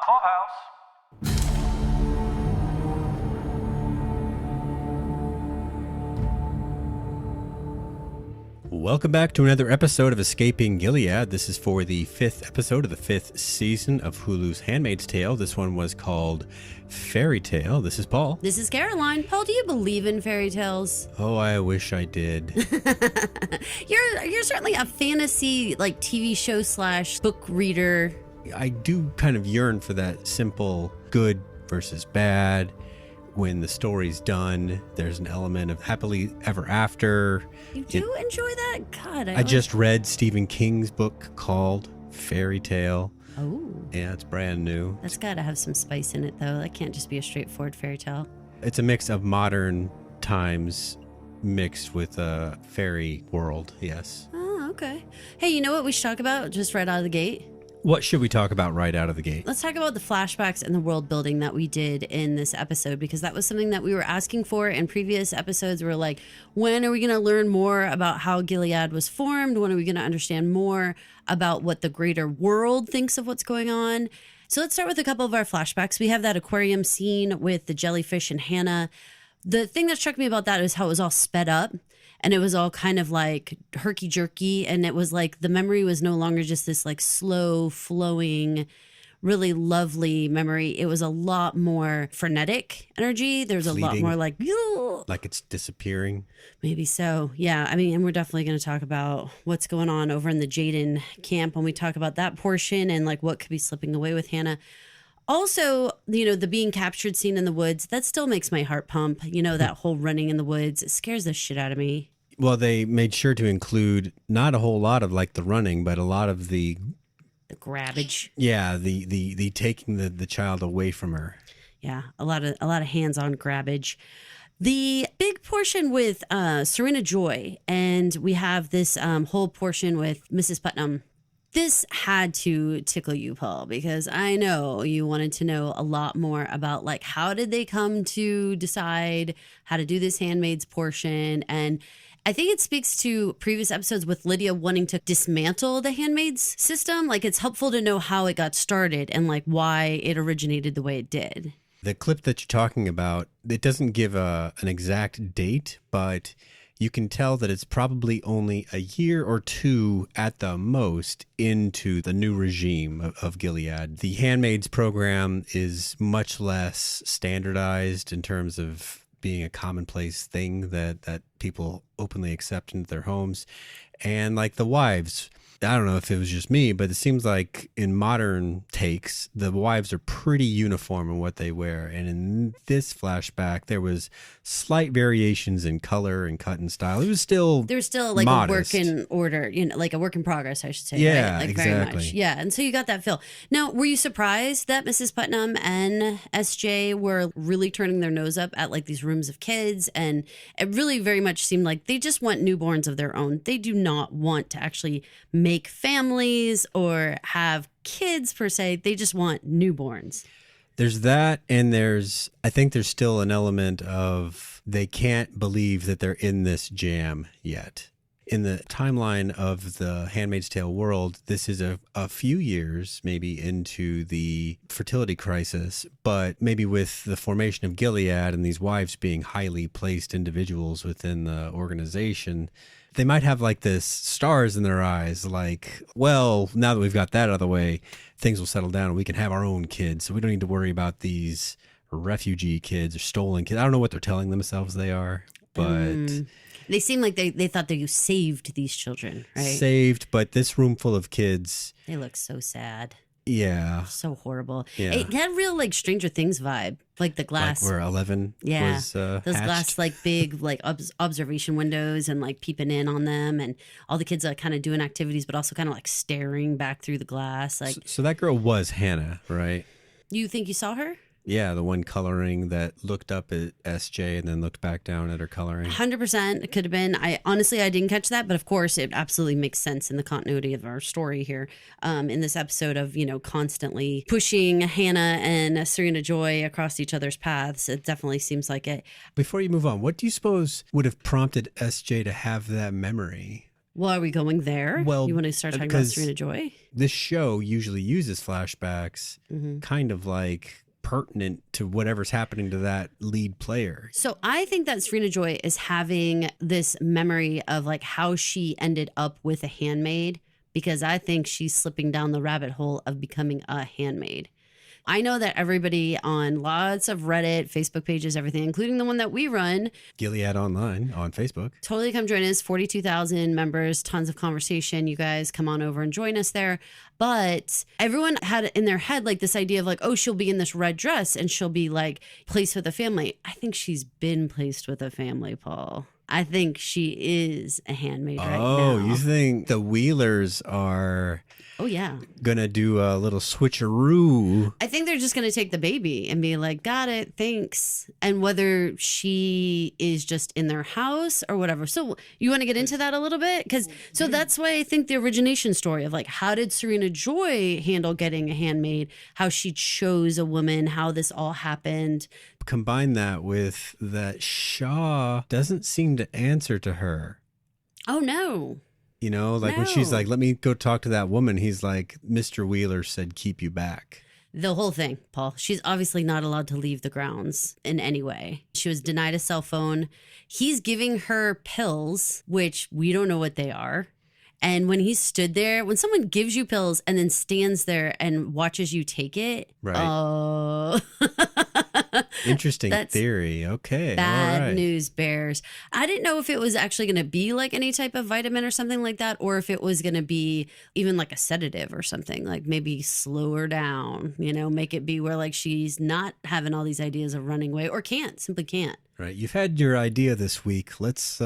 Clubhouse. Welcome back to another episode of Escaping Gilead. This is for the 5th episode of the 5th season of Hulu's Handmaid's Tale. This one was called Fairytale. This is Paul. This is Caroline. Paul, do you believe in fairy tales? Oh, I wish I did. You're certainly a fantasy like TV show / book reader. I do kind of yearn for that simple good versus bad. When the story's done, there's an element of happily ever after. You do enjoy that? God, I just read Stephen King's book called Fairytale. Oh. Yeah, it's brand new. That's got to have some spice in it, though. That can't just be a straightforward fairy tale. It's a mix of modern times mixed with a fairy world, yes. Oh, okay. Hey, you know what we should talk about just right out of the gate? What should we talk about right out of the gate? Let's talk about the flashbacks and the world building that we did in this episode, because that was something that we were asking for in previous episodes. We were like, when are we going to learn more about how Gilead was formed? When are we going to understand more about what the greater world thinks of what's going on? So let's start with a couple of our flashbacks. We have that aquarium scene with the jellyfish and Hannah. The thing that struck me about that is how it was all sped up. And it was all kind of like herky-jerky. And it was like the memory was no longer just this like slow flowing, really lovely memory. It was a lot more frenetic energy. There's Fleeting. A lot more like it's disappearing. Maybe so. Yeah. I mean, and we're definitely going to talk about what's going on over in the Jaeden camp when we talk about that portion and like what could be slipping away with Hannah. Also, you know, the being captured scene in the woods, that still makes my heart pump. You know, that whole running in the woods, it scares the shit out of me. Well, they made sure to include not a whole lot of like the running, but a lot of the grabbage. Yeah, the taking the child away from her. Yeah, a lot of hands-on grabbage. The big portion with Serena Joy, and we have this whole portion with Mrs. Putnam. This had to tickle you, Paul, because I know you wanted to know a lot more about like how did they come to decide how to do this handmaid's portion. And I think it speaks to previous episodes with Lydia wanting to dismantle the handmaid's system. Like it's helpful to know how it got started and like why it originated the way it did. The clip that you're talking about, it doesn't give an exact date, but you can tell that it's probably only a year or two at the most into the new regime of Gilead. The Handmaid's program is much less standardized in terms of being a commonplace thing that people openly accept into their homes. And like the wives, I don't know if it was just me, but it seems like in modern takes, the wives are pretty uniform in what they wear. And in this flashback, there was slight variations in color and cut and style. It was still There's still like modest. a work in order, you know, like a work in progress, I should say. Yeah, right? Like exactly. very much. Yeah, and so you got that feel. Now, were you surprised that Mrs. Putnam and SJ were really turning their nose up at like these rooms of kids? And it really very much seemed like they just want newborns of their own. They do not want to actually make families or have kids per se. They just want newborns. There's that, and I think there's still an element of they can't believe that they're in this jam yet. In the timeline of the Handmaid's Tale world, this is a few years maybe into the fertility crisis, but maybe with the formation of Gilead and these wives being highly placed individuals within the organization, they might have like this stars in their eyes, like, well, now that we've got that out of the way, things will settle down and we can have our own kids. So we don't need to worry about these refugee kids or stolen kids. I don't know what they're telling themselves they are, but They seem like they thought they saved these children, right? Saved, but this room full of kids. They look so sad. Yeah. So horrible. Yeah. It had real like Stranger Things vibe, like the glass. Like where 11 was those hatched. glass like big like observation windows and like peeping in on them, and all the kids are kind of doing activities, but also kind of like staring back through the glass. Like, so that girl was Hannah, right? you think you saw her? Yeah, the one coloring that looked up at SJ and then looked back down at her coloring. 100%. It could have been. I didn't catch that, but of course it absolutely makes sense in the continuity of our story here. In this episode of, you know, constantly pushing Hannah and Serena Joy across each other's paths, it definitely seems like it. Before you move on, what do you suppose would have prompted SJ to have that memory? Well, are we going there? Well, you want to start talking about Serena Joy? This show usually uses flashbacks kind of like pertinent to whatever's happening to that lead player. So I think that Serena Joy is having this memory of like how she ended up with a handmaid, because I think she's slipping down the rabbit hole of becoming a handmaid. I know that everybody on lots of Reddit, Facebook pages, everything, including the one that we run, Gilead Online on Facebook. Totally come join us. 42,000 members, tons of conversation. You guys come on over and join us there. But everyone had in their head like this idea of like, oh, she'll be in this red dress and she'll be like placed with a family. I think she's been placed with a family, Paul. I think she is a handmaid right now. Oh, you think the Wheelers are going to do a little switcheroo? I think they're just going to take the baby and be like, got it, thanks. And whether she is just in their house or whatever. So you want to get into that a little bit? So that's why I think the origination story of like, how did Serena Joy handle getting a handmaid? How she chose a woman, how this all happened. Combine that with that Shaw doesn't seem to answer to her. Oh, no. You know, like when she's like, let me go talk to that woman. He's like, Mr. Wheeler said, keep you back. The whole thing, Paul. She's obviously not allowed to leave the grounds in any way. She was denied a cell phone. He's giving her pills, which we don't know what they are. And when he stood there, when someone gives you pills and then stands there and watches you take it, right? Oh, interesting theory. Okay, bad news bears. I didn't know if it was actually going to be like any type of vitamin or something like that, or if it was going to be even like a sedative or something, like maybe slow her down, you know, make it be where like she's not having all these ideas of running away or simply can't. Right. You've had your idea this week. Let's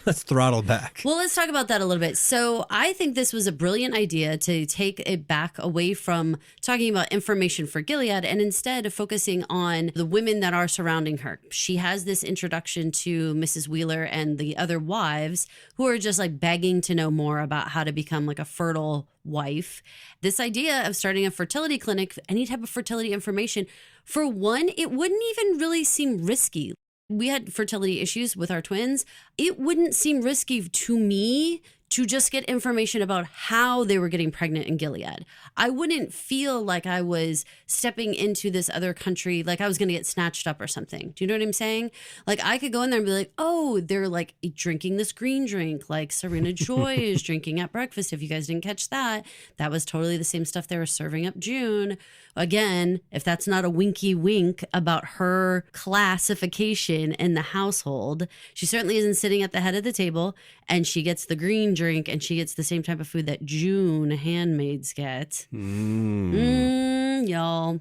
let's throttle back. Well, let's talk about that a little bit. So I think this was a brilliant idea to take it back away from talking about information for Gilead and instead of focusing on the women that are surrounding her. She has this introduction to Mrs. Wheeler and the other wives who are just like begging to know more about how to become like a fertile wife. This idea of starting a fertility clinic, any type of fertility information, for one, it wouldn't even really seem risky. We had fertility issues with our twins. It wouldn't seem risky to me to just get information about how they were getting pregnant in Gilead. I wouldn't feel like I was stepping into this other country, like I was going to get snatched up or something. Do you know what I'm saying? Like I could go in there and be like, oh, they're like drinking this green drink, like Serena Joy is drinking at breakfast. If you guys didn't catch that, that was totally the same stuff they were serving up June. Again, if that's not a winky wink about her classification in the household, she certainly isn't sitting at the head of the table and she gets the green drink and she gets the same type of food that June handmaids get. Y'all.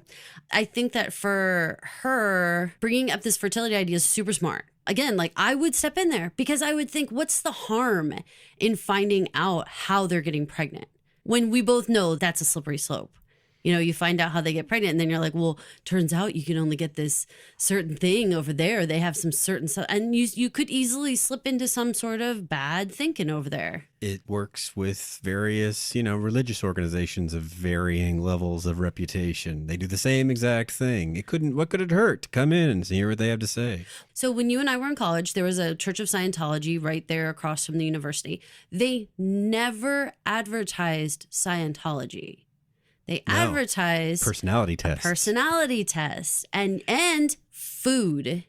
I think that for her, bringing up this fertility idea is super smart. Again, like I would step in there because I would think, what's the harm in finding out how they're getting pregnant when we both know that's a slippery slope? You know, you find out how they get pregnant and then you're like, well, turns out you can only get this certain thing over there. They have some certain stuff. And you could easily slip into some sort of bad thinking over there. It works with various, religious organizations of varying levels of reputation. They do the same exact thing. What could it hurt to come in and hear what they have to say? So when you and I were in college, there was a Church of Scientology right there across from the university. They never advertised Scientology. They advertised personality tests and food.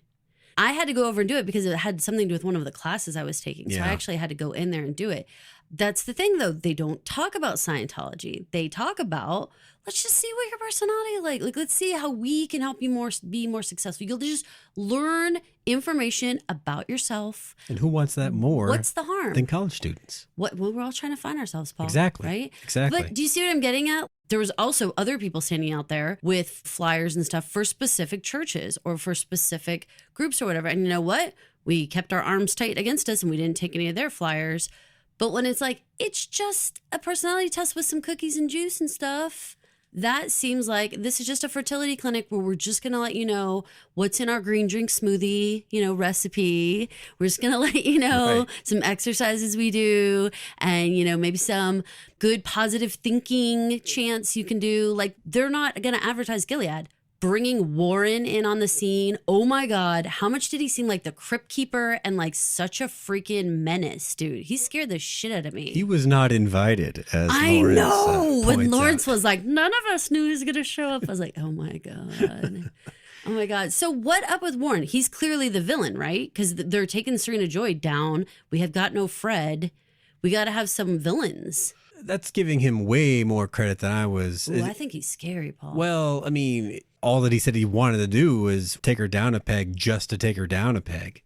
I had to go over and do it because it had something to do with one of the classes I was taking. So I actually had to go in there and do it. That's the thing, though. They don't talk about Scientology. They talk about, let's just see what your personality is like. Like, let's see how we can help you be more successful. You'll just learn information about yourself. And who wants that more? What's the harm? Than college students. Well, we're all trying to find ourselves, Paul. Exactly. Right? Exactly. But do you see what I'm getting at? There was also other people standing out there with flyers and stuff for specific churches or for specific groups or whatever. And you know what? We kept our arms tight against us and we didn't take any of their flyers. But when it's like, it's just a personality test with some cookies and juice and stuff, that seems like this is just a fertility clinic where we're just going to let you know what's in our green drink smoothie, recipe. We're just going to let you know some exercises we do and, maybe some good positive thinking chants you can do. Like, they're not going to advertise Gilead, bringing Warren in on the scene. Oh my God. How much did he seem like the Crypt Keeper and like such a freaking menace, dude? He scared the shit out of me. He was not invited, as I Lawrence know. When points Lawrence out. was like, none of us knew he was going to show up. I was like, oh my God. Oh my God. So what up with Warren? He's clearly the villain, right? Because they're taking Serena Joy down. We have got no Fred. We got to have some villains. That's giving him way more credit than I was. Ooh, I think he's scary, Paul. Well, I mean, all that he said he wanted to do was take her down a peg just to take her down a peg.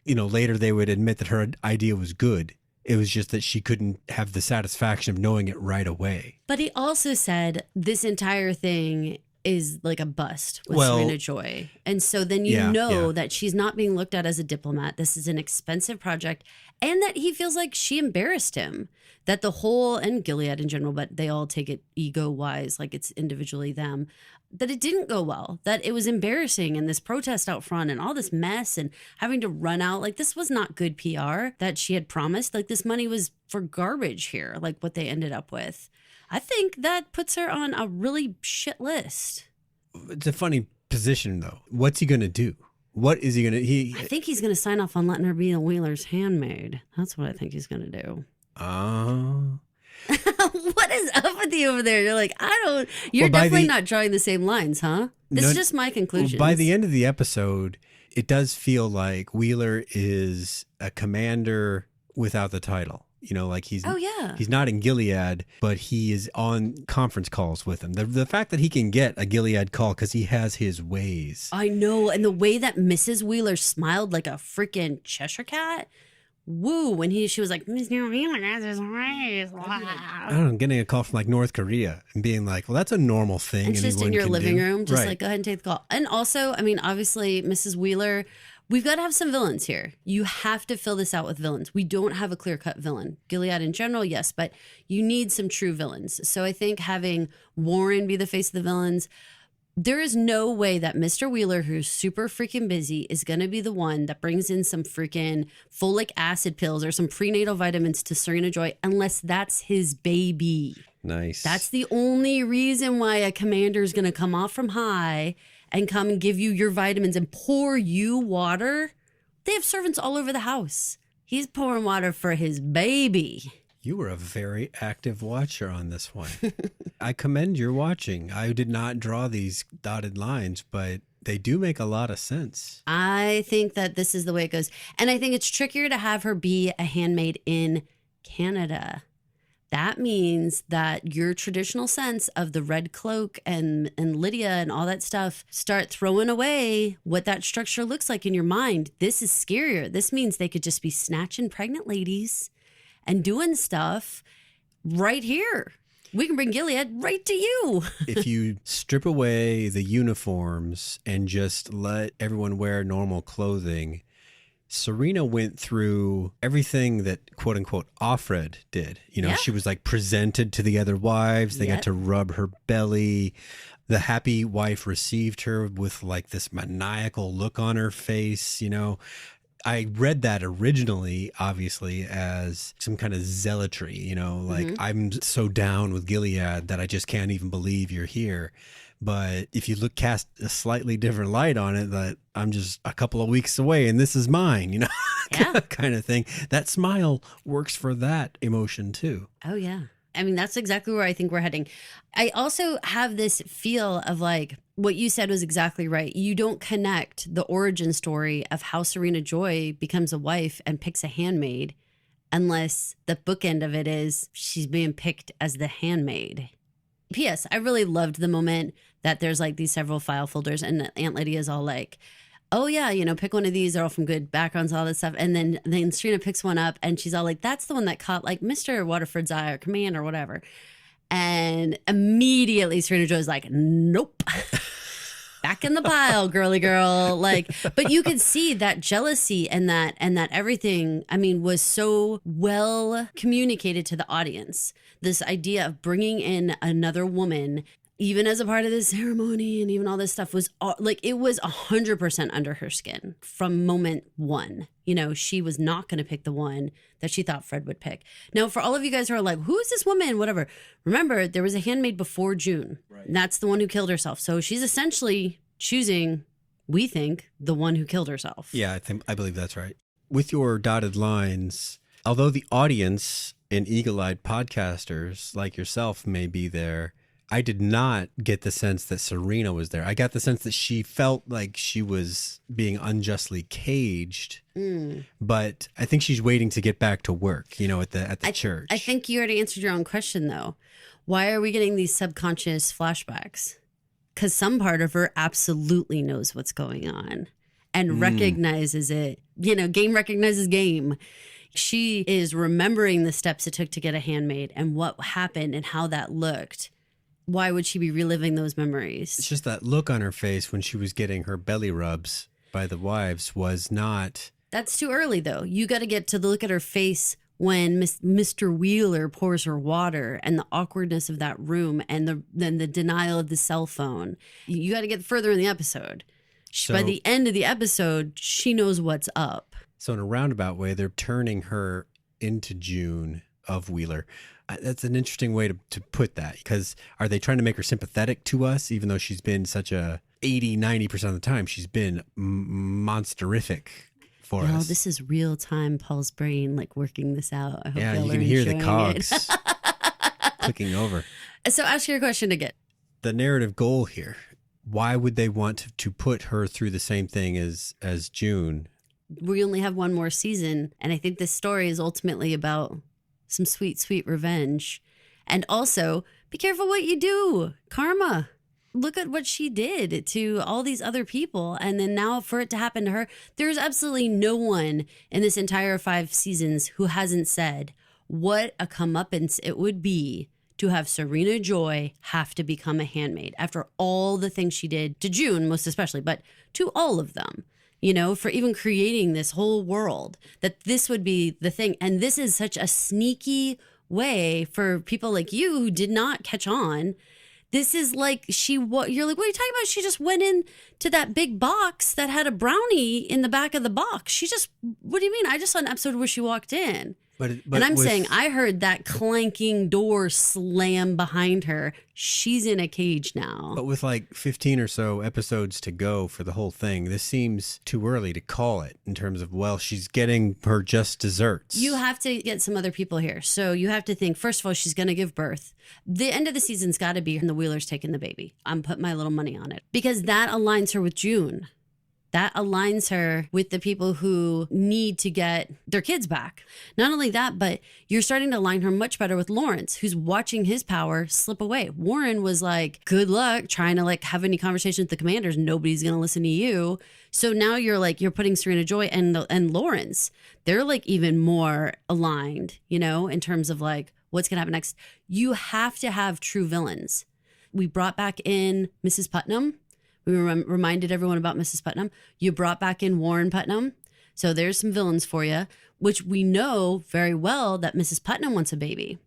You know, later they would admit that her idea was good. It was just that she couldn't have the satisfaction of knowing it right away. But he also said this entire thing is like a bust with Serena Joy. And so then you know that she's not being looked at as a diplomat. This is an expensive project. And that he feels like she embarrassed him. That the whole, and Gilead in general, but they all take it ego-wise, like it's individually them, that it didn't go well. That it was embarrassing and this protest out front and all this mess and having to run out. Like this was not good PR that she had promised. Like this money was for garbage here, like what they ended up with. I think that puts her on a really shit list. It's a funny position, though. What's he going to do? What is he going to... I think he's going to sign off on letting her be a Wheeler's handmaid. That's what I think he's going to do. What is up with you over there? You're like, you're definitely not drawing the same lines, huh? This is just my conclusion. By the end of the episode, it does feel like Wheeler is a commander without the title. You know, like he's not in Gilead, but he is on conference calls with him. The fact that he can get a Gilead call because he has his ways. I know. And the way that Mrs. Wheeler smiled like a freaking Cheshire cat. Woo, when she was like, Mr. Wheeler has his ways. I don't know, getting a call from like North Korea and being like, well, that's a normal thing. And just in your living room, just right. like, go ahead and take the call. And also, I mean, obviously, Mrs. Wheeler, we've got to have some villains here. You have to fill this out with villains. We don't have a clear-cut villain. Gilead in general, yes, but you need some true villains. So I think having Warren be the face of the villains, there is no way that Mr. Wheeler, who's super freaking busy, is going to be the one that brings in some freaking folic acid pills or some prenatal vitamins to Serena Joy unless that's his baby. Nice. That's the only reason why a commander is going to come off from high and come and give you your vitamins and pour you water. They have servants all over the house. He's pouring water for his baby. You were a very active watcher on this one. I commend your watching. I did not draw these dotted lines, but they do make a lot of sense. I think that this is the way it goes. And I think it's trickier to have her be a handmaid in Canada. That means that your traditional sense of the red cloak and Lydia and all that stuff, start throwing away what that structure looks like in your mind. This is scarier. This means they could just be snatching pregnant ladies and doing stuff right here. We can bring Gilead right to you. If you strip away the uniforms and just let everyone wear normal clothing, Serena went through everything that quote unquote Offred did. You know, she was like presented to the other wives. They got to rub her belly. The happy wife received her with like this maniacal look on her face, you know. I read that originally, obviously, as some kind of zealotry, you know, like I'm so down with Gilead that I just can't even believe you're here. But if you cast a slightly different light on it, that I'm just a couple of weeks away and this is mine, you know, kind of thing. That smile works for that emotion too. Oh, yeah. I mean, that's exactly where I think we're heading. I also have this feel of like, what you said was exactly right. You don't connect the origin story of how Serena Joy becomes a wife and picks a handmaid unless the bookend of it is she's being picked as the handmaid. P.S. I really loved the moment that there's like these several file folders and Aunt Lydia's all like, oh yeah, you know, pick one of these. They're all from good backgrounds, all this stuff. And then Serena picks one up and she's all like, that's the one that caught like Mr. Waterford's eye or command or whatever. And immediately Serena Joy's like, nope. Back in the pile, girly girl. Like, but you could see that jealousy and that everything, I mean, was so well communicated to the audience. This idea of bringing in another woman, even as a part of this ceremony and even all this stuff, was like, it was 100% under her skin from moment one. You know, she was not going to pick the one that she thought Fred would pick. Now, for all of you guys who are like, who is this woman? Whatever. Remember, there was a handmaid before June. Right. And that's the one who killed herself. So she's essentially choosing, we think, the one who killed herself. Yeah, I believe that's right. With your dotted lines, although the audience and eagle-eyed podcasters like yourself may be there, I did not get the sense that Serena was there. I got the sense that she felt like she was being unjustly caged, but I think she's waiting to get back to work, at the church. I think you already answered your own question, though. Why are we getting these subconscious flashbacks? Because some part of her absolutely knows what's going on and recognizes it. Game recognizes game. She is remembering the steps it took to get a handmaid and what happened and how that looked. Why would she be reliving those memories? It's just that look on her face when she was getting her belly rubs by the wives was not... That's too early, though. You got to get to the look at her face when Mr. Wheeler pours her water and the awkwardness of that room and then the denial of the cell phone. You got to get further in the episode. By the end of the episode, she knows what's up. So in a roundabout way, they're turning her into June of Wheeler. That's an interesting way to put that, because are they trying to make her sympathetic to us, even though she's been such a 80-90% of the time she's been monsterific for us? This is real time Paul's brain working this out. I hope you can hear the cogs clicking over. So ask your question again. The narrative goal here, why would they want to put her through the same thing as June? We only have one more season, and I think this story is ultimately about some sweet, sweet revenge. And also, be careful what you do. Karma. Look at what she did to all these other people. And then now for it to happen to her, there's absolutely no one in this entire 5 seasons who hasn't said what a comeuppance it would be to have Serena Joy have to become a handmaid after all the things she did to June, most especially, but to all of them. For even creating this whole world, that this would be the thing. And this is such a sneaky way for people like you who did not catch on. This is you're like, what are you talking about? She just went in to that big box that had a brownie in the back of the box. What do you mean? I just saw an episode where she walked in. But I'm saying I heard that clanking door slam behind her. She's in a cage now. But with 15 or so episodes to go for the whole thing, this seems too early to call it in terms of, she's getting her just desserts. You have to get some other people here. So you have to think, first of all, she's going to give birth. The end of the season's got to be the Wheelers taking the baby. I'm putting my little money on it because that aligns her with June. That aligns her with the people who need to get their kids back. Not only that, but you're starting to align her much better with Lawrence, who's watching his power slip away. Warren was good luck trying to have any conversation with the commanders. Nobody's going to listen to you. So now you're putting Serena Joy and Lawrence. They're even more aligned, in terms of what's going to happen next. You have to have true villains. We brought back in Mrs. Putnam. We reminded everyone about Mrs. Putnam. You brought back in Warren Putnam. So there's some villains for you, which we know very well that Mrs. Putnam wants a baby.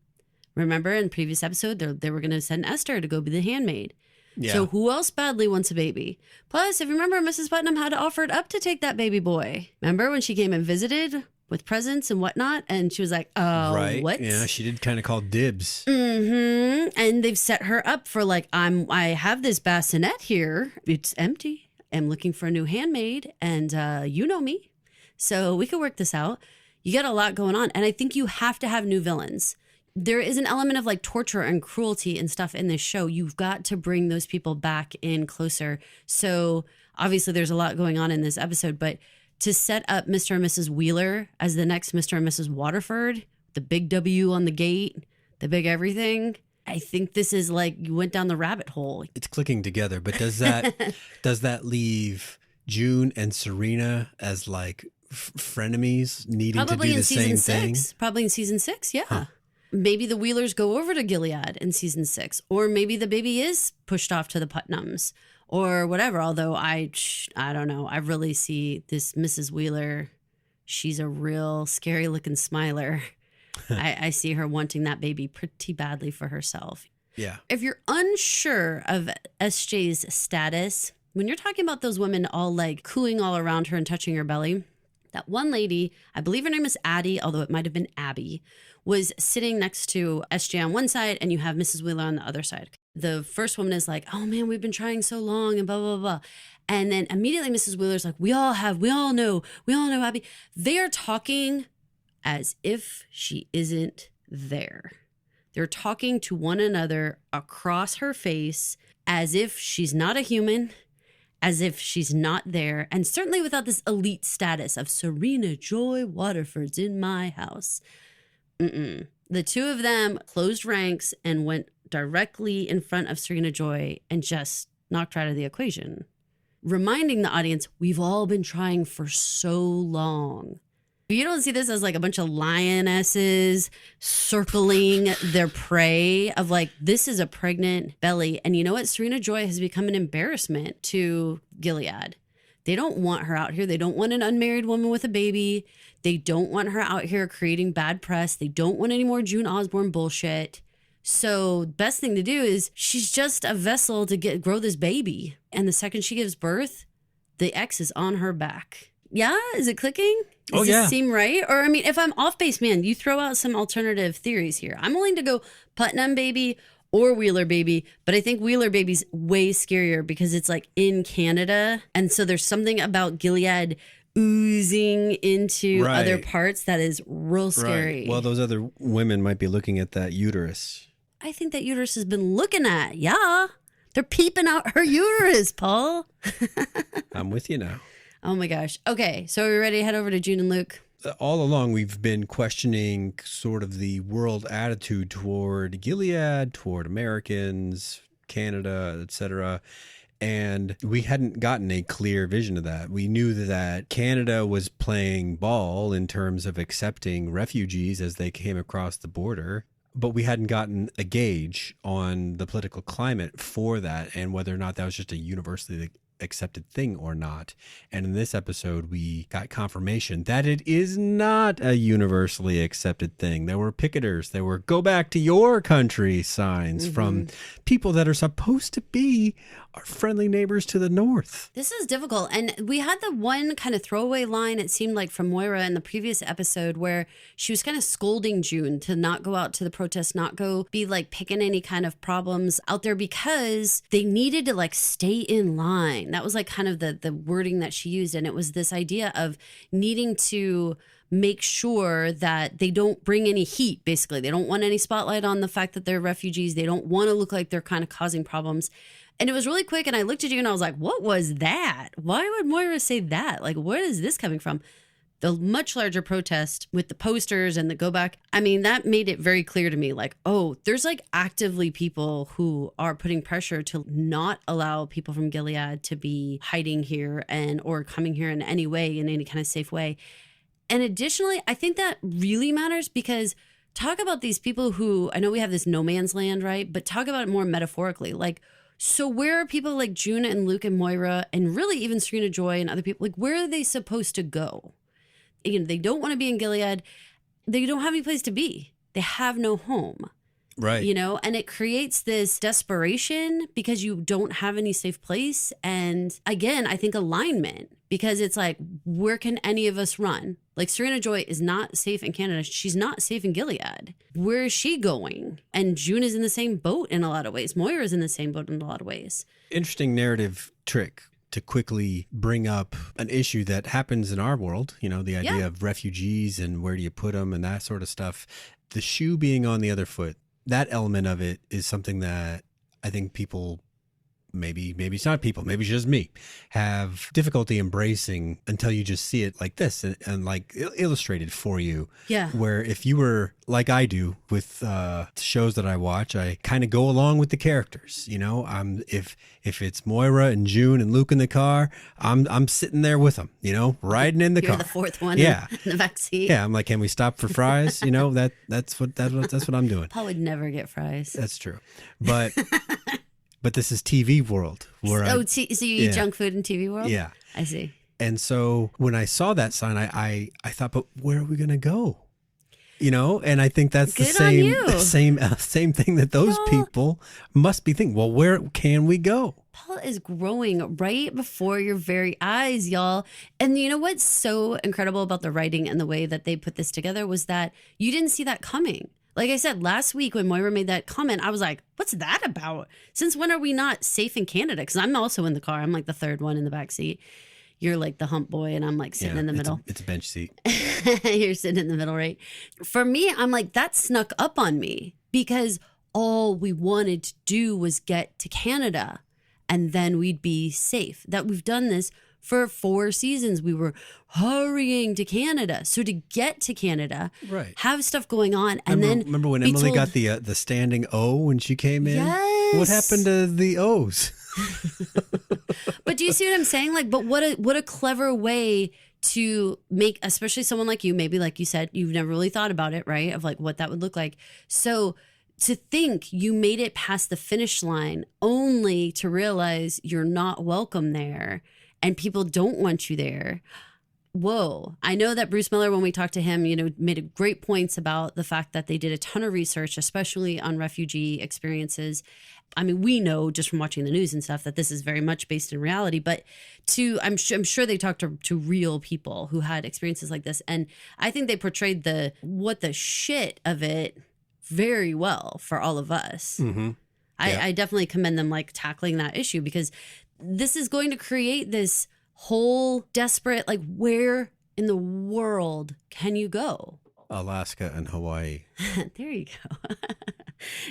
Remember in the previous episode, they were going to send Esther to go be the handmaid. Yeah. So who else badly wants a baby? Plus, if you remember, Mrs. Putnam had offered up to take that baby boy. Remember when she came and visited with presents and whatnot? And she was like, oh, right. What? Yeah, she did kind of call dibs. Mm-hmm. And they've set her up for I have this bassinet here. It's empty. I'm looking for a new handmaid. And you know me. So we could work this out. You got a lot going on. And I think you have to have new villains. There is an element of torture and cruelty and stuff in this show. You've got to bring those people back in closer. So obviously there's a lot going on in this episode, but to set up Mr. and Mrs. Wheeler as the next Mr. and Mrs. Waterford, the big W on the gate, the big everything, I think this is you went down the rabbit hole. It's clicking together, but does that leave June and Serena as frenemies needing Probably to do the same thing? Probably in season 6, yeah. Huh. Maybe the Wheelers go over to Gilead in season 6, or maybe the baby is pushed off to the Putnams. Or whatever, although I don't know. I really see this Mrs. Wheeler. She's a real scary looking smiler. I see her wanting that baby pretty badly for herself. Yeah. If you're unsure of SJ's status, when you're talking about those women all cooing all around her and touching her belly, that one lady, I believe her name is Addie, although it might have been Abby, was sitting next to SJ on one side and you have Mrs. Wheeler on the other side. The first woman is like, oh man, we've been trying so long and blah, blah, blah. And then immediately Mrs. Wheeler's like, we all know, Abby. They are talking as if she isn't there. They're talking to one another across her face as if she's not a human, as if she's not there, and certainly without this elite status of Serena Joy Waterford's in my house. The two of them closed ranks and went directly in front of Serena Joy and just knocked her out of the equation, reminding the audience, we've all been trying for so long. You don't see this as like a bunch of lionesses circling their prey of like, this is a pregnant belly. And you know what? Serena Joy has become an embarrassment to Gilead. They don't want her out here. They don't want an unmarried woman with a baby. They don't want her out here creating bad press. They don't want any more June Osborne bullshit. So best thing to do is she's just a vessel to grow this baby. And the second she gives birth, the X is on her back. Yeah? Is it clicking? Does this seem right? Or, I mean, if I'm off base, man, you throw out some alternative theories here. I'm willing to go Putnam baby or Wheeler baby, but I think Wheeler baby's way scarier because it's like in Canada. And so there's something about Gilead oozing into other parts that is real scary. Right. Well, those other women might be looking at that uterus. I think that uterus has been looking at. Yeah. They're peeping out her uterus, Paul. I'm with you now. Oh my gosh. Okay, so are we ready to head over to June and Luke? All along, we've been questioning sort of the world attitude toward Gilead, toward Americans, Canada, etc. And we hadn't gotten a clear vision of that. We knew that Canada was playing ball in terms of accepting refugees as they came across the border, but we hadn't gotten a gauge on the political climate for that and whether or not that was just a universally accepted thing or not. And in this episode, we got confirmation that it is not a universally accepted thing. There were picketers, there were go back to your country signs from people that are supposed to be our friendly neighbors to the north. This is difficult. And we had the one kind of throwaway line, it seemed like, from Moira in the previous episode where she was kind of scolding June to not go out to the protest, not go be like picking any kind of problems out there because they needed to like stay in line. That was like kind of the wording that she used. And it was this idea of needing to make sure that they don't bring any heat, basically. They don't want any spotlight on the fact that they're refugees. They don't want to look like they're kind of causing problems. And it was really quick. And I looked at you and I was like, what was that? Why would Moira say that? Like, where is this coming from? The much larger protest with the posters and the go back. I mean, that made it very clear to me, like, oh, there's like actively people who are putting pressure to not allow people from Gilead to be hiding here and or coming here in any way, in any kind of safe way. And additionally, I think that really matters because talk about these people who, I know we have this no man's land, right? But talk about it more metaphorically. Like, so where are people like June and Luke and Moira and really even Serena Joy and other people, like where are they supposed to go? You know, they don't want to be in Gilead. They don't have any place to be. They have no home. Right. You know, and it creates this desperation because you don't have any safe place. And again, I think alignment, because it's like, where can any of us run? Like Serena Joy is not safe in Canada. She's not safe in Gilead. Where is she going? And June is in the same boat in a lot of ways. Moira is in the same boat in a lot of ways. Interesting narrative trick to quickly bring up an issue that happens in our world, you know, the idea of refugees and where do you put them and that sort of stuff. The shoe being on the other foot, that element of it is something that I think people, maybe it's not people, maybe it's just me, have difficulty embracing until you just see it like this and like illustrated for you. Yeah. Where if you were like I do with shows that I watch, I kind of go along with the characters. You know, if it's Moira and June and Luke in the car, I'm sitting there with them. You know, riding in the car. You're the fourth one. In the backseat. Yeah, I'm like, can we stop for fries? You know, that's what I'm doing. Paul would never get fries. That's true, but. But this is TV world. Where so you eat junk food in TV world? Yeah. I see. And so when I saw that sign, I thought, but where are we going to go? And I think that's Good on you. the same thing that those people must be thinking. Well, where can we go? Paul is growing right before your very eyes, y'all. And you know what's so incredible about the writing and the way that they put this together was that you didn't see that coming. Like I said, last week when Moira made that comment, I was like, what's that about? Since when are we not safe in Canada? Because I'm also in the car. I'm like the third one in the back seat. You're like the hump boy and I'm like sitting in the middle. It's a bench seat. You're sitting in the middle, right? For me, I'm like, that snuck up on me because all we wanted to do was get to Canada and then we'd be safe. That we've done this for 4 seasons. We were hurrying to Canada. So to get to Canada, right, have stuff going on, and remember when Emily got the standing O when she came in? Yes. What happened to the O's? But do you see what I'm saying? Like, but what a clever way to make, especially someone like you, maybe like you said, you've never really thought about it, right? Of like what that would look like. So to think you made it past the finish line only to realize you're not welcome there and people don't want you there. Whoa. I know that Bruce Miller, when we talked to him, made great points about the fact that they did a ton of research, especially on refugee experiences. I mean, we know just from watching the news and stuff that this is very much based in reality, but I'm sure they talked to real people who had experiences like this. And I think they portrayed the shit of it very well for all of us. Mm-hmm. Yeah. I definitely commend them like tackling that issue because this is going to create this whole desperate, like, where in the world can you go? Alaska and Hawaii. There you go.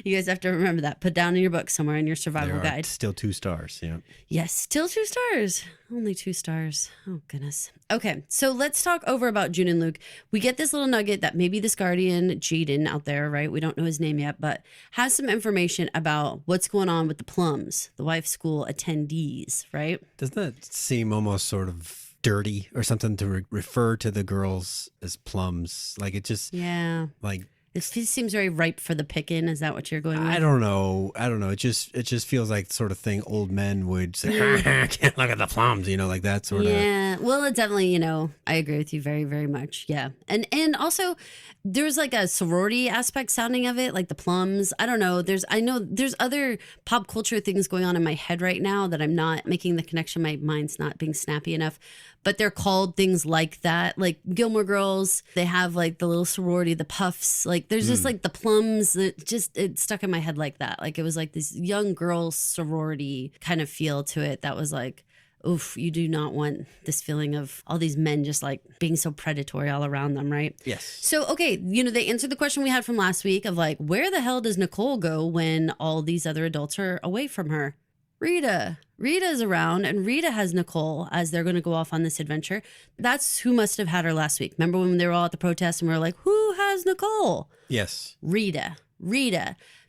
You guys have to remember that. Put down in your book somewhere in your survival guide. Still 2 stars. Yeah. Yes, still 2 stars. Only 2 stars. Oh, goodness. Okay, so let's talk over about June and Luke. We get this little nugget that maybe this guardian, Jaeden, out there, right? We don't know his name yet, but has some information about what's going on with the Plums, the wife school attendees, right? Doesn't that seem almost sort of dirty or something to refer to the girls as plums? Like it just, yeah, like it seems very ripe for the picking. Is that what you're going with? I don't know. It just feels like the sort of thing old men would say. I can't look at the plums, like that sort of. Yeah, well, it definitely, I agree with you very, very much. Yeah, and also there's like a sorority aspect sounding of it, like the Plums. I don't know. I know there's other pop culture things going on in my head right now that I'm not making the connection. My mind's not being snappy enough. But they're called things like that, like Gilmore Girls. They have like the little sorority, the Puffs. Like there's just like the Plums. It stuck in my head like that. Like it was like this young girl sorority kind of feel to it. That was like, oof, you do not want this feeling of all these men just like being so predatory all around them, right? Yes. So, okay, they answered the question we had from last week of like, where the hell does Nicole go when all these other adults are away from her? Rita's around, and Rita has Nicole as they're going to go off on this adventure. That's who must have had her last week. Remember when they were all at the protest and we were like, who has Nicole? Yes. Rita.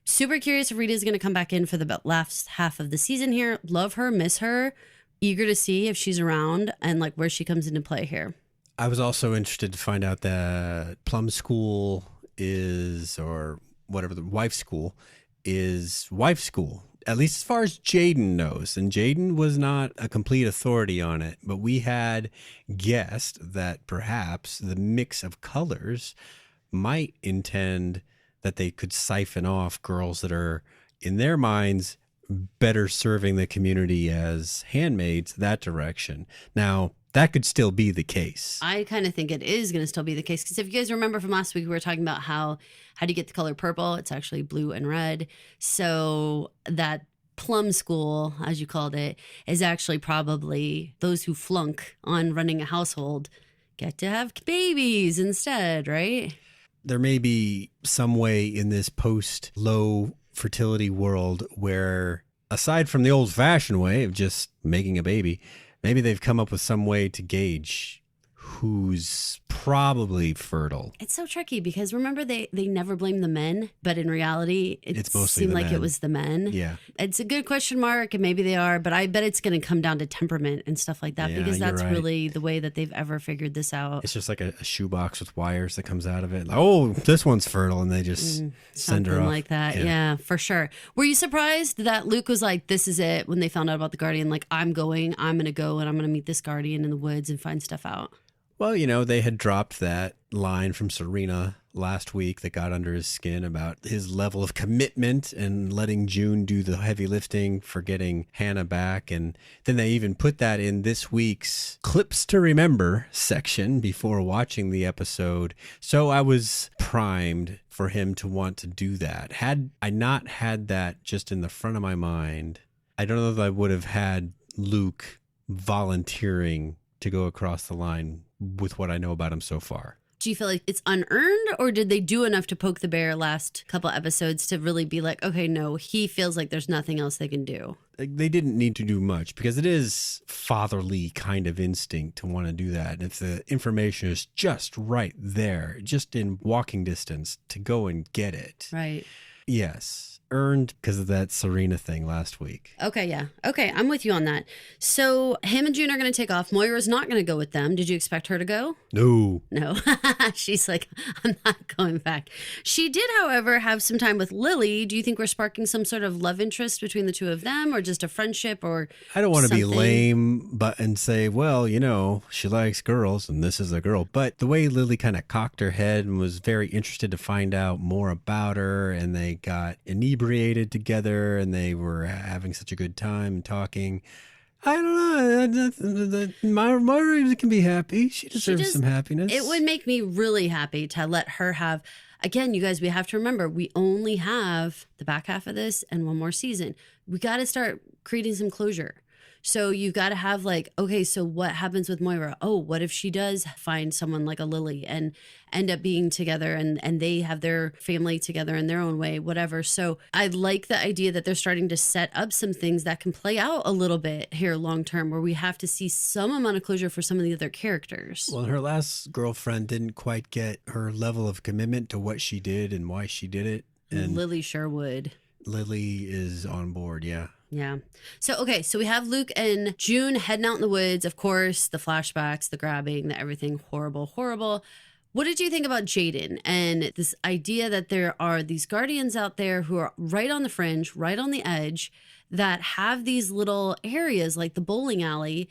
Super curious if Rita is going to come back in for the last half of the season here. Love her, miss her. Eager to see if she's around and like where she comes into play here. I was also interested to find out that Plum School is, or whatever, the wife school is wife school. At least as far as Jaeden knows. And Jaeden was not a complete authority on it, but we had guessed that perhaps the mix of colors might intend that they could siphon off girls that are, in their minds, better serving the community as handmaids, that direction. Now, that could still be the case. I kind of think it is going to still be the case. Because if you guys remember from last week, we were talking about how do you get the color purple? It's actually blue and red. So that plum school, as you called it, is actually probably those who flunk on running a household get to have babies instead, right? There may be some way in this post-low fertility world where, aside from the old-fashioned way of just making a baby, maybe they've come up with some way to gauge who's probably fertile. It's so tricky because remember they never blame the men, but in reality it's mostly seemed the like men. It was the men. Yeah. It's a good question mark and maybe they are, but I bet it's going to come down to temperament and stuff like that because that's right. Really the way that they've ever figured this out. It's just like a shoebox with wires that comes out of it. Like, oh, this one's fertile, and they just send her off. Something like that. Yeah, for sure. Were you surprised that Luke was like, this is it, when they found out about the Guardian? Like, I'm going to go and I'm going to meet this Guardian in the woods and find stuff out. Well, they had dropped that line from Serena last week that got under his skin about his level of commitment and letting June do the heavy lifting for getting Hannah back. And then they even put that in this week's Clips to Remember section before watching the episode. So I was primed for him to want to do that. Had I not had that just in the front of my mind, I don't know that I would have had Luke volunteering to go across the line with what I know about him so far. Do you feel like it's unearned, or did they do enough to poke the bear last couple episodes to really be like, okay, no, he feels like there's nothing else they can do? They didn't need to do much because it is fatherly kind of instinct to want to do that. And if the information is just right there, just in walking distance, to go and get it. Right. Yes. Earned because of that Serena thing last week. Okay, yeah. Okay, I'm with you on that. So him and June are going to take off. Moira's not going to go with them. Did you expect her to go? No. No. She's like, I'm not going back. She did, however, have some time with Lily. Do you think we're sparking some sort of love interest between the two of them, or just a friendship, or I don't want to be something? lame and say, well, she likes girls and this is a girl. But the way Lily kind of cocked her head and was very interested to find out more about her, and they got inebriated together and they were having such a good time talking. I don't know. Moira can be happy. She deserves some happiness. It would make me really happy to let her have, again, you guys, we have to remember, we only have the back half of this and one more season. We got to start creating some closure. So you've got to have like, okay, so what happens with Moira? Oh, what if she does find someone like a Lily and end up being together and they have their family together in their own way, whatever. So I like the idea that they're starting to set up some things that can play out a little bit here long term, where we have to see some amount of closure for some of the other characters. Well, her last girlfriend didn't quite get her level of commitment to what she did and why she did it. And Lily sure would. Lily is on board, yeah. Yeah. So, okay. So we have Luke and June heading out in the woods. Of course, the flashbacks, the grabbing, the everything. Horrible, horrible. What did you think about Jaeden and this idea that there are these guardians out there who are right on the fringe, right on the edge, that have these little areas like the bowling alley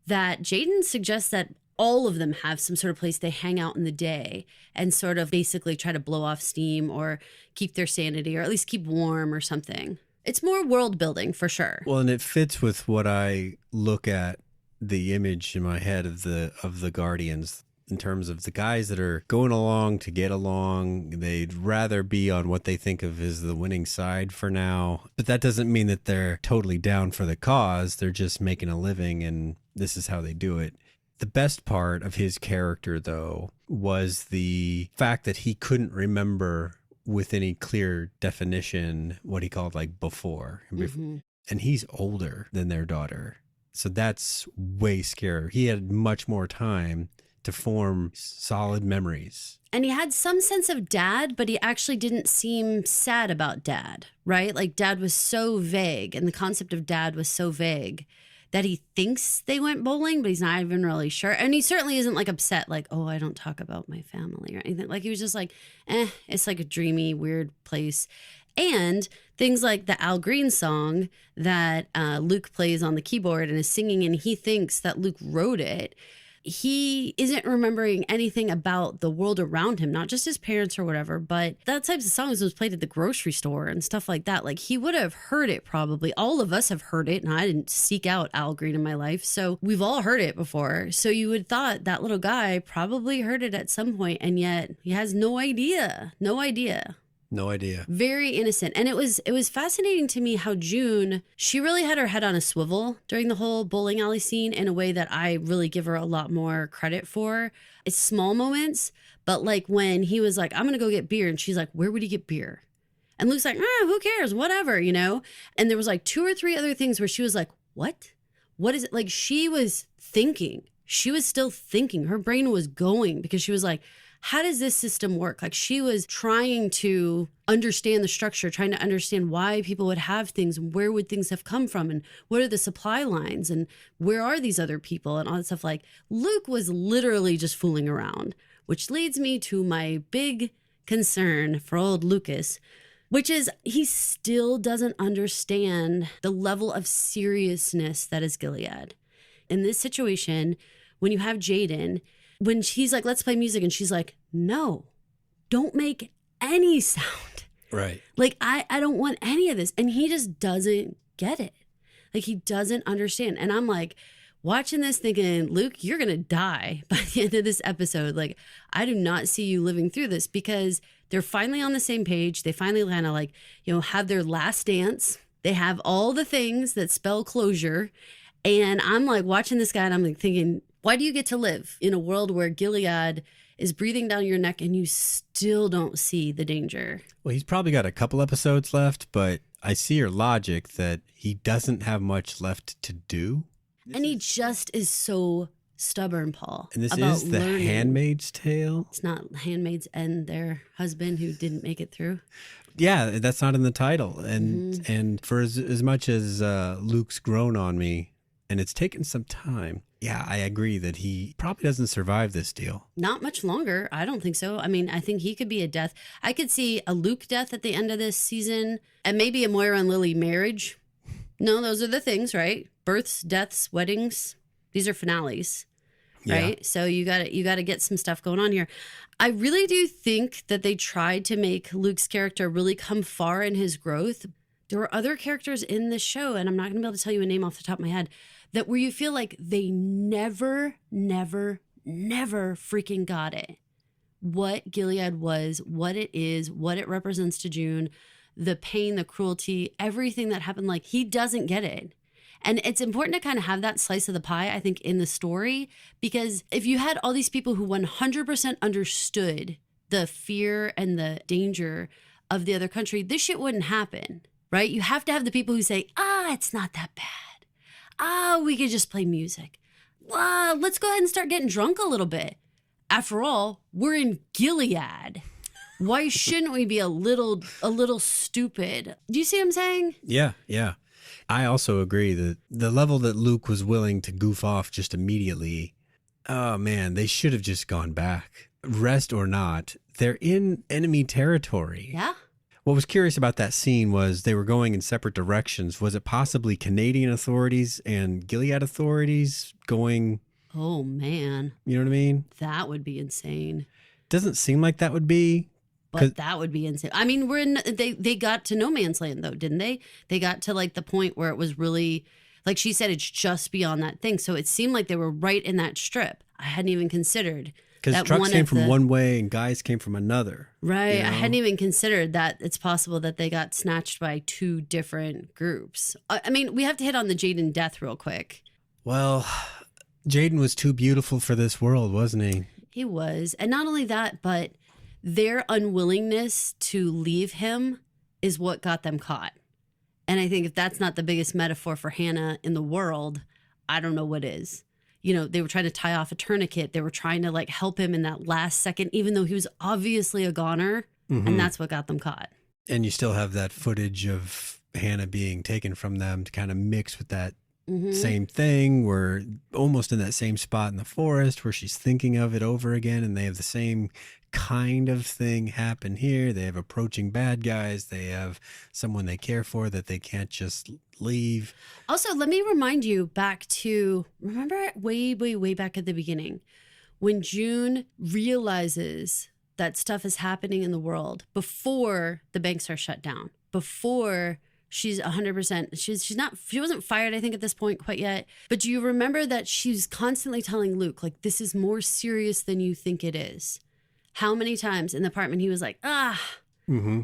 that Jaeden suggests that all of them have some sort of place they hang out in the day and sort of basically try to blow off steam or keep their sanity, or at least keep warm or something. It's more world building for sure. Well, and it fits with what I look at the image in my head of the Guardians in terms of the guys that are going along to get along. They'd rather be on what they think of as the winning side for now. But that doesn't mean that they're totally down for the cause. They're just making a living, and this is how they do it. The best part of his character, though, was the fact that he couldn't remember with any clear definition what he called like before. Mm-hmm. And he's older than their daughter. So that's way scarier. He had much more time to form solid memories. And he had some sense of dad, but he actually didn't seem sad about dad, right? Like dad was so vague, and the concept of dad was so vague that he thinks they went bowling, but he's not even really sure. And he certainly isn't like upset, like, oh, I don't talk about my family or anything. Like he was just like, it's like a dreamy, weird place. And things like the Al Green song that Luke plays on the keyboard and is singing, and he thinks that Luke wrote it. He isn't remembering anything about the world around him, not just his parents or whatever, but that types of songs was played at the grocery store and stuff like that. Like he would have heard it probably. All of us have heard it, and I didn't seek out Al Green in my life. So we've all heard it before. So you would thought that little guy probably heard it at some point, and yet he has no idea. No idea. No idea. Very innocent. And it was fascinating to me how June, she really had her head on a swivel during the whole bowling alley scene in a way that I really give her a lot more credit for. It's small moments, but like when he was like, I'm going to go get beer. And she's like, where would he get beer? And Luke's like, who cares? Whatever, you know? And there was like 2 or 3 other things where she was like, what? What is it? Like she was thinking. She was still thinking. Her brain was going because she was like, how does this system work? Like she was trying to understand the structure, trying to understand why people would have things, and where would things have come from, and what are the supply lines, and where are these other people, and all that stuff. Like Luke was literally just fooling around, which leads me to my big concern for old Lucas, which is he still doesn't understand the level of seriousness that is Gilead. In this situation, when you have Jaeden, when she's like, let's play music, and she's like, no, don't make any sound. Right. Like, I don't want any of this. And he just doesn't get it. Like, he doesn't understand. And I'm like, watching this thinking, Luke, you're going to die by the end of this episode. Like, I do not see you living through this, because they're finally on the same page. They finally kind of like, have their last dance. They have all the things that spell closure. And I'm like watching this guy and I'm like thinking, why do you get to live in a world where Gilead is breathing down your neck and you still don't see the danger? Well, he's probably got a couple episodes left, but I see your logic that he doesn't have much left to do. And he just is so stubborn, Paul. And this about is the learning. Handmaid's Tale? It's not handmaids and their husband who didn't make it through. Yeah, that's not in the title. And for as much as Luke's grown on me, and it's taken some time, yeah, I agree that he probably doesn't survive this deal. Not much longer. I don't think so. I mean, I think he could be a death. I could see a Luke death at the end of this season, and maybe a Moira and Lily marriage. No, those are the things, right? Births, deaths, weddings. These are finales, right? Yeah. So you got to get some stuff going on here. I really do think that they tried to make Luke's character really come far in his growth. There were other characters in this show, and I'm not going to be able to tell you a name off the top of my head, that where you feel like they never freaking got it. What Gilead was, what it is, what it represents to June, the pain, the cruelty, everything that happened, like he doesn't get it. And it's important to kind of have that slice of the pie, I think, in the story, because if you had all these people who 100% understood the fear and the danger of the other country, this shit wouldn't happen, right? You have to have the people who say, it's not that bad. We could just play music. Let's go ahead and start getting drunk a little bit. After all, we're in Gilead. Why shouldn't we be a little stupid? Do you see what I'm saying? Yeah. I also agree that the level that Luke was willing to goof off just immediately, oh man, they should have just gone back. Rest or not, they're in enemy territory. Yeah. What was curious about that scene was they were going in separate directions. Was it possibly Canadian authorities and Gilead authorities going? Oh, man. You know what I mean? That would be insane. Doesn't seem like that would be. But that would be insane. I mean, they got to no man's land, though, didn't they? They got to like the point where it was really, like she said, it's just beyond that thing. So it seemed like they were right in that strip. I hadn't even considered. Because trucks came from one way and guys came from another. Right. You know? I hadn't even considered that it's possible that they got snatched by two different groups. I mean, we have to hit on the Jaeden death real quick. Well, Jaeden was too beautiful for this world, wasn't he? He was. And not only that, but their unwillingness to leave him is what got them caught. And I think if that's not the biggest metaphor for Hannah in the world, I don't know what is. You know, they were trying to tie off a tourniquet. They were trying to like help him in that last second, even though he was obviously a goner. Mm-hmm. And that's what got them caught. And you still have that footage of Hannah being taken from them to kind of mix with that same thing. We're almost in that same spot in the forest where she's thinking of it over again. And they have the same kind of thing happen here. They have approaching bad guys. They have someone they care for that they can't just leave. Also, let me remind you back to, remember way back at the beginning when June realizes that stuff is happening in the world before the banks are shut down, before she's 100%, she wasn't fired, I think, at this point quite yet. But do you remember that she's constantly telling Luke, like, this is more serious than you think it is? How many times in the apartment he was like,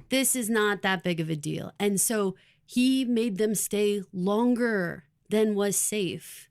this is not that big of a deal. And so he made them stay longer than was safe.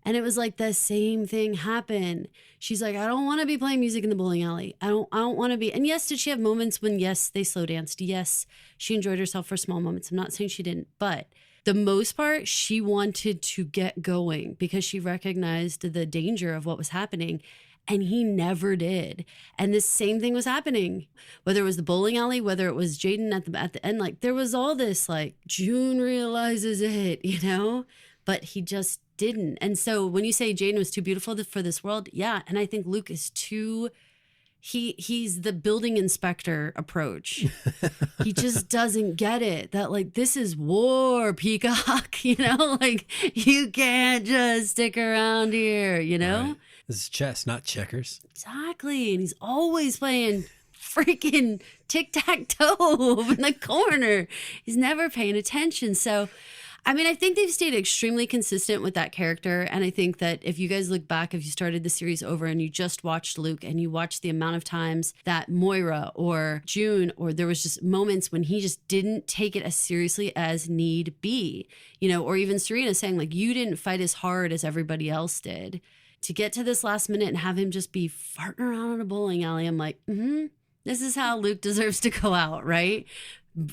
And it was like the same thing happened. She's like, I don't want to be playing music in the bowling alley. I don't want to be. And yes, did she have moments when, yes, they slow danced? Yes, she enjoyed herself for small moments. I'm not saying she didn't. But the most part, she wanted to get going because she recognized the danger of what was happening. And he never did. And this same thing was happening, whether it was the bowling alley, whether it was Jaeden at the end, like there was all this, like June realizes it, you know, but he just didn't. And so when you say Jaeden was too beautiful for this world, yeah. And I think Luke is too, he's the building inspector approach. He just doesn't get it that like, this is war, Peacock, you know, like you can't just stick around here, you know? Right. This is chess, not checkers. Exactly. And he's always playing freaking tic-tac-toe in the corner. He's never paying attention. So, I mean, I think they've stayed extremely consistent with that character. And I think that if you guys look back, if you started the series over and you just watched Luke and you watched the amount of times that Moira or June, or there was just moments when he just didn't take it as seriously as need be, you know, or even Serena saying like, you didn't fight as hard as everybody else did. To get to this last minute and have him just be farting around in a bowling alley, I'm like, this is how Luke deserves to go out, right?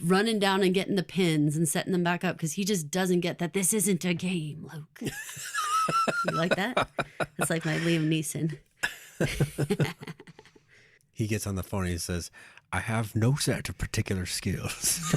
Running down and getting the pins and setting them back up because he just doesn't get that this isn't a game, Luke. You like that? That's like my Liam Neeson. He gets on the phone and he says, I have no set of particular skills.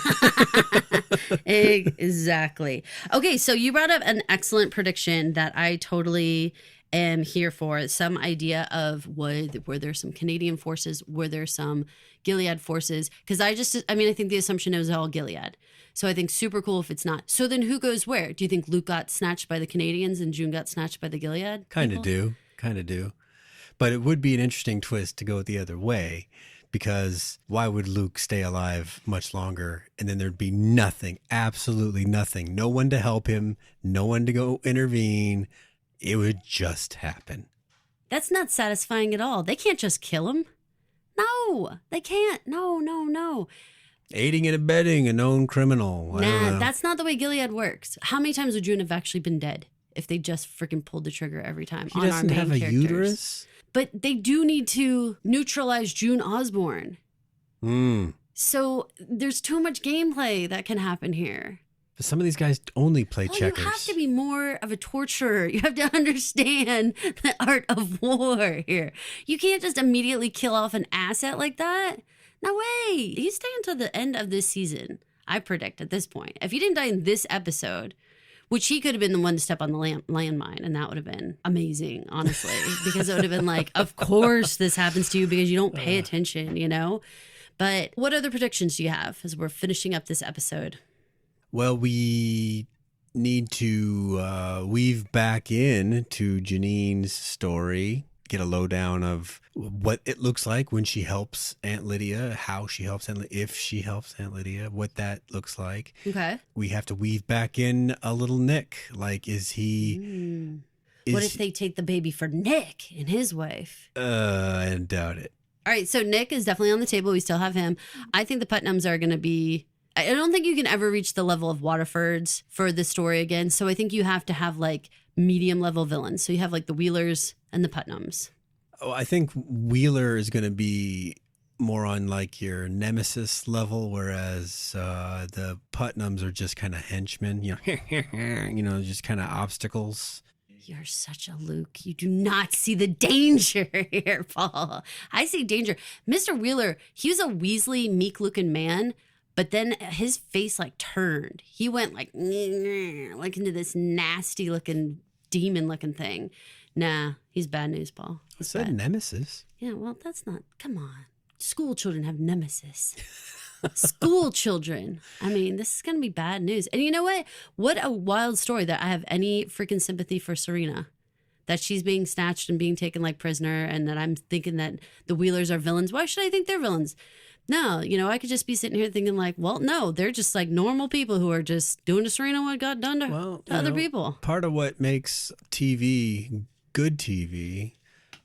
Exactly. Okay, so you brought up an excellent prediction that I totally am here for. Some idea of were there some Canadian forces? Were there some Gilead forces? Because I think the assumption is all Gilead. So I think super cool if it's not. So then who goes where? Do you think Luke got snatched by the Canadians and June got snatched by the Gilead? Kind of do. But it would be an interesting twist to go the other way, because why would Luke stay alive much longer? And then there'd be nothing, absolutely nothing. No one to help him, no one to go intervene. It would just happen. That's not satisfying at all. They can't just kill him. No, they can't. No. Aiding and abetting a known criminal. Nah, that's not the way Gilead works. How many times would June have actually been dead if they just freaking pulled the trigger every time he on doesn't our main have a characters? uterus? But they do need to neutralize June Osborne. So there's too much gameplay that can happen here. But some of these guys only play checkers. You have to be more of a torturer. You have to understand the art of war here. You can't just immediately kill off an asset like that. No way. He's staying until the end of this season, I predict at this point. If he didn't die in this episode, which he could have been the one to step on the landmine, and that would have been amazing, honestly, because it would have been like, of course this happens to you because you don't pay attention, you know? But what other predictions do you have as we're finishing up this episode? Well, we need to weave back in to Janine's story, get a lowdown of what it looks like when she helps Aunt Lydia, how she helps Aunt Lydia, if she helps Aunt Lydia, what that looks like. Okay. We have to weave back in a little Nick. Like, is he... What if they take the baby for Nick and his wife? I doubt it. All right, so Nick is definitely on the table. We still have him. I think the Putnams are going to be... I don't think you can ever reach the level of Waterfords for this story again. So I think you have to have like medium level villains. So you have like the Wheelers and the Putnams. Oh, I think Wheeler is going to be more on like your nemesis level, whereas the Putnams are just kind of henchmen, just kind of obstacles. You're such a Luke. You do not see the danger here, Paul. I see danger. Mr. Wheeler, he was a Weasley, meek-looking man. But then his face like turned. He went like into this nasty looking demon looking thing. Nah, he's bad news, Paul. I said nemesis. Yeah, well, that's not. Come on. School children have nemesis. School children. I mean, this is going to be bad news. And you know what? What a wild story that I have any freaking sympathy for Serena. That she's being snatched and being taken like prisoner, and that I'm thinking that the Wheelers are villains. Why should I think they're villains? No, I could just be sitting here thinking like, well, no, they're just like normal people who are just doing to Serena what got done to other people. Part of what makes TV good TV,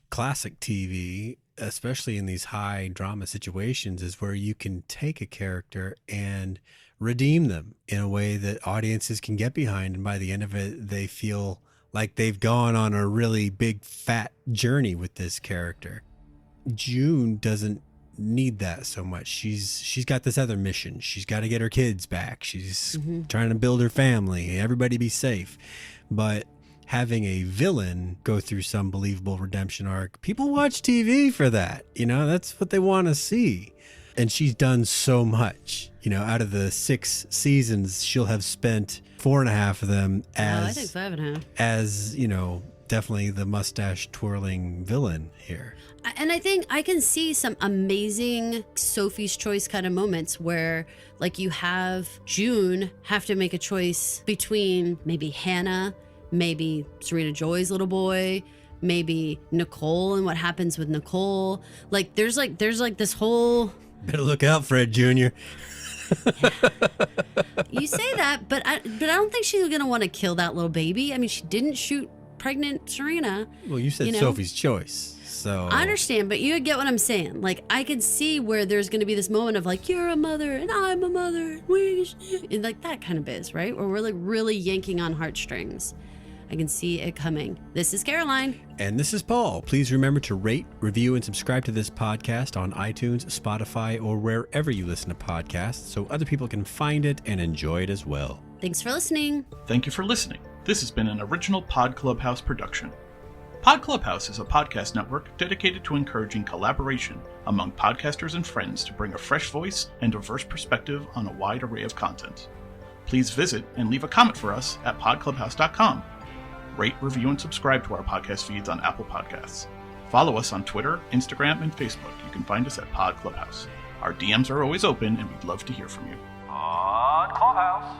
classic TV, especially in these high drama situations, is where you can take a character and redeem them in a way that audiences can get behind. And by the end of it, they feel like they've gone on a really big fat journey with this character. June doesn't need that so much. She's got this other mission. She's got to get her kids back. She's trying to build her family, everybody be safe. But having a villain go through some believable redemption arc, people watch TV for that. That's what they want to see. And she's done so much. Out of the 6 seasons, she'll have spent 4.5 of them as I think 5.5. As definitely the mustache twirling villain here. And I think I can see some amazing Sophie's Choice kind of moments where like you have June have to make a choice between maybe Hannah, maybe Serena Joy's little boy, maybe Nicole and what happens with Nicole. Like there's this whole. Better look out, Fred Jr. You say that, but I don't think she's gonna want to kill that little baby. I mean, she didn't shoot pregnant Serena. Well, you said Sophie's choice, so I understand, but you get what I'm saying. Like, I could see where there's gonna be this moment of like, you're a mother and I'm a mother, and like that kind of biz, right? Where we're like really yanking on heartstrings. I can see it coming. This is Caroline. And this is Paul. Please remember to rate, review, and subscribe to this podcast on iTunes, Spotify, or wherever you listen to podcasts so other people can find it and enjoy it as well. Thanks for listening. Thank you for listening. This has been an original Pod Clubhouse production. Pod Clubhouse is a podcast network dedicated to encouraging collaboration among podcasters and friends to bring a fresh voice and diverse perspective on a wide array of content. Please visit and leave a comment for us at podclubhouse.com. Rate, review, and subscribe to our podcast feeds on Apple Podcasts. Follow us on Twitter, Instagram, and Facebook. You can find us at Pod Clubhouse. Our DMs are always open, and we'd love to hear from you. Pod Clubhouse.